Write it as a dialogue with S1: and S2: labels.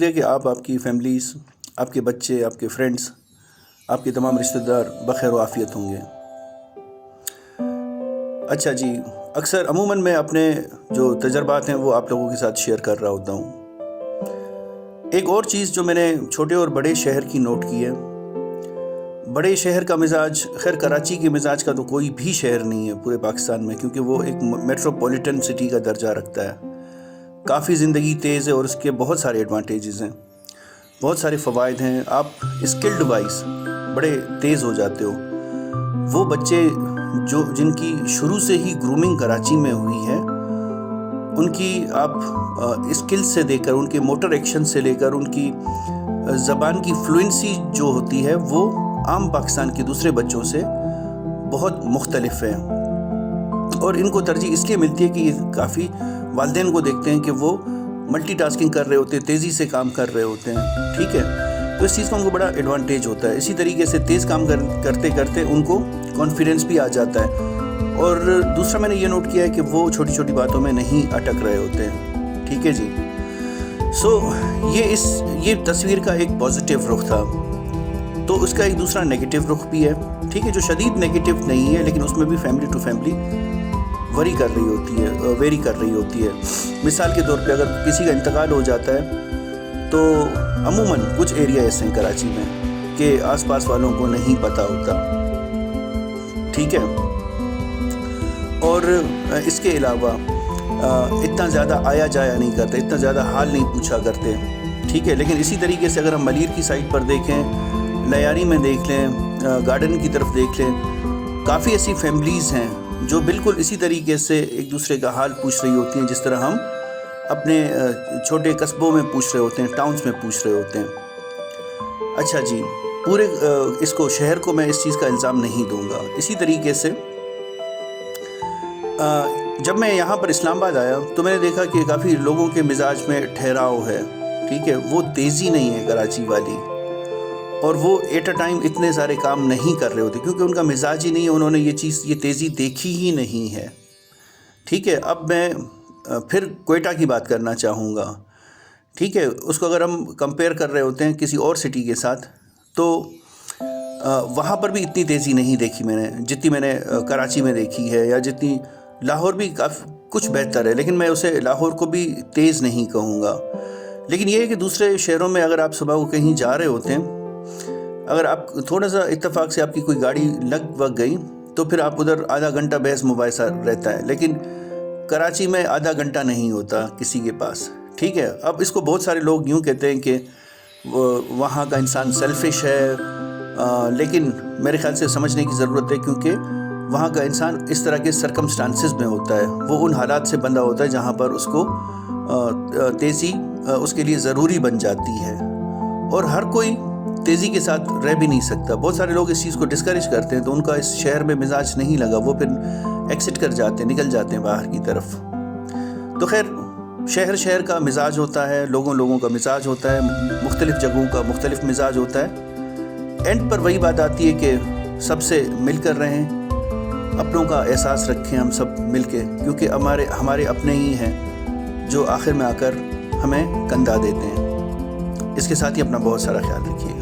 S1: کہ آپ آپ کی فیملیز، آپ کے بچے، آپ کے فرینڈس، آپ کے تمام رشتہ دار بخیر و عافیت ہوں گے۔ اچھا جی، اکثر عموماً میں اپنے جو تجربات ہیں وہ آپ لوگوں کے ساتھ شیئر کر رہا ہوتا ہوں۔ ایک اور چیز جو میں نے چھوٹے اور بڑے شہر کی نوٹ کی ہے، بڑے شہر کا مزاج، خیر کراچی کے مزاج کا تو کوئی بھی شہر نہیں ہے پورے پاکستان میں، کیونکہ وہ ایک میٹروپولیٹن سٹی کا درجہ رکھتا ہے۔ کافی زندگی تیز ہے اور اس کے بہت سارے ایڈوانٹیجز ہیں، بہت سارے فوائد ہیں۔ آپ اسکلڈ وائز بڑے تیز ہو جاتے ہو۔ وہ بچے جن کی شروع سے ہی گرومنگ کراچی میں ہوئی ہے، ان کی آپ اسکل سے دے کر، ان کے موٹر ایکشن سے لے کر، ان کی زبان کی فلوئنسی جو ہوتی ہے وہ عام پاکستان کے دوسرے بچوں سے بہت مختلف ہے، اور ان کو ترجیح اس لیے ملتی ہے کہ یہ کافی والدین کو دیکھتے ہیں کہ وہ ملٹی ٹاسکنگ کر رہے ہوتے ہیں، تیزی سے کام کر رہے ہوتے ہیں، ٹھیک ہے، تو اس چیز کا ان کو بڑا ایڈوانٹیج ہوتا ہے۔ اسی طریقے سے تیز کام کرتے کرتے ان کو کانفیڈنس بھی آ جاتا ہے، اور دوسرا میں نے یہ نوٹ کیا ہے کہ وہ چھوٹی چھوٹی باتوں میں نہیں اٹک رہے ہوتے ہیں، ٹھیک ہے جی۔ یہ تصویر کا ایک پازیٹیو رخ تھا، تو اس کا ایک دوسرا نیگیٹو رخ بھی ہے، ٹھیک ہے، جو شدید نیگیٹو نہیں ہے، لیکن اس میں بھی فیملی ٹو فیملی ویری کر رہی ہوتی ہے۔ مثال کے طور پہ اگر کسی کا انتقال ہو جاتا ہے تو عموماً کچھ ایریا ایسے ہیں کراچی میں کہ آس پاس والوں کو نہیں پتہ ہوتا، ٹھیک ہے، اور اس کے علاوہ اتنا زیادہ آیا جایا نہیں کرتے، اتنا زیادہ حال نہیں پوچھا کرتے، ٹھیک ہے۔ لیکن اسی طریقے سے اگر ہم ملیر کی سائڈ پر دیکھیں، لیاری میں دیکھ لیں، گارڈن کی طرف دیکھ لیں، کافی ایسی فیملیز ہیں جو بالکل اسی طریقے سے ایک دوسرے کا حال پوچھ رہی ہوتی ہیں جس طرح ہم اپنے چھوٹے قصبوں میں پوچھ رہے ہوتے ہیں، ٹاؤنز میں پوچھ رہے ہوتے ہیں۔ اچھا جی، پورے اس کو شہر کو میں اس چیز کا الزام نہیں دوں گا۔ اسی طریقے سے جب میں یہاں پر اسلام آباد آیا تو میں نے دیکھا کہ کافی لوگوں کے مزاج میں ٹھہراؤ ہے، ٹھیک ہے، وہ تیزی نہیں ہے کراچی والی، اور وہ ایٹ اے ٹائم اتنے سارے کام نہیں کر رہے ہوتے کیونکہ ان کا مزاج ہی نہیں ہے، انہوں نے یہ تیزی دیکھی ہی نہیں ہے، ٹھیک ہے۔ اب میں پھر کوئٹہ کی بات کرنا چاہوں گا، ٹھیک ہے، اس کو اگر ہم کمپیئر کر رہے ہوتے ہیں کسی اور سٹی کے ساتھ، تو وہاں پر بھی اتنی تیزی نہیں دیکھی میں نے جتنی میں نے کراچی میں دیکھی ہے، یا جتنی لاہور بھی کچھ بہتر ہے، لیکن میں اسے لاہور کو بھی تیز نہیں کہوں گا۔ لیکن یہ ہے کہ دوسرے شہروں میں اگر آپ صبح کو کہیں جا رہے ہوتے ہیں، اگر آپ تھوڑا سا اتفاق سے آپ کی کوئی گاڑی لگ گئی تو پھر آپ ادھر آدھا گھنٹہ بحث مباحثہ رہتا ہے، لیکن کراچی میں آدھا گھنٹہ نہیں ہوتا کسی کے پاس، ٹھیک ہے۔ اب اس کو بہت سارے لوگ یوں کہتے ہیں کہ وہاں کا انسان سیلفش ہے، لیکن میرے خیال سے سمجھنے کی ضرورت ہے، کیونکہ وہاں کا انسان اس طرح کے سرکمسٹانسز میں ہوتا ہے، وہ ان حالات سے بندہ ہوتا ہے جہاں پر اس کو تیزی اس کے لیے ضروری بن جاتی ہے، اور ہر کوئی تیزی کے ساتھ رہ بھی نہیں سکتا۔ بہت سارے لوگ اس چیز کو ڈسکریج کرتے ہیں، تو ان کا اس شہر میں مزاج نہیں لگا، وہ پھر ایکسٹ کر جاتے ہیں، نکل جاتے ہیں باہر کی طرف۔ تو خیر، شہر کا مزاج ہوتا ہے، لوگوں کا مزاج ہوتا ہے، مختلف جگہوں کا مختلف مزاج ہوتا ہے۔ اینڈ پر وہی بات آتی ہے کہ سب سے مل کر رہیں، اپنوں کا احساس رکھیں ہم سب مل کے، کیونکہ ہمارے اپنے ہی ہیں جو آخر میں آ کر ہمیں کندھا دیتے ہیں۔ اس کے ساتھ ہی اپنا بہت سارا خیال رکھیے۔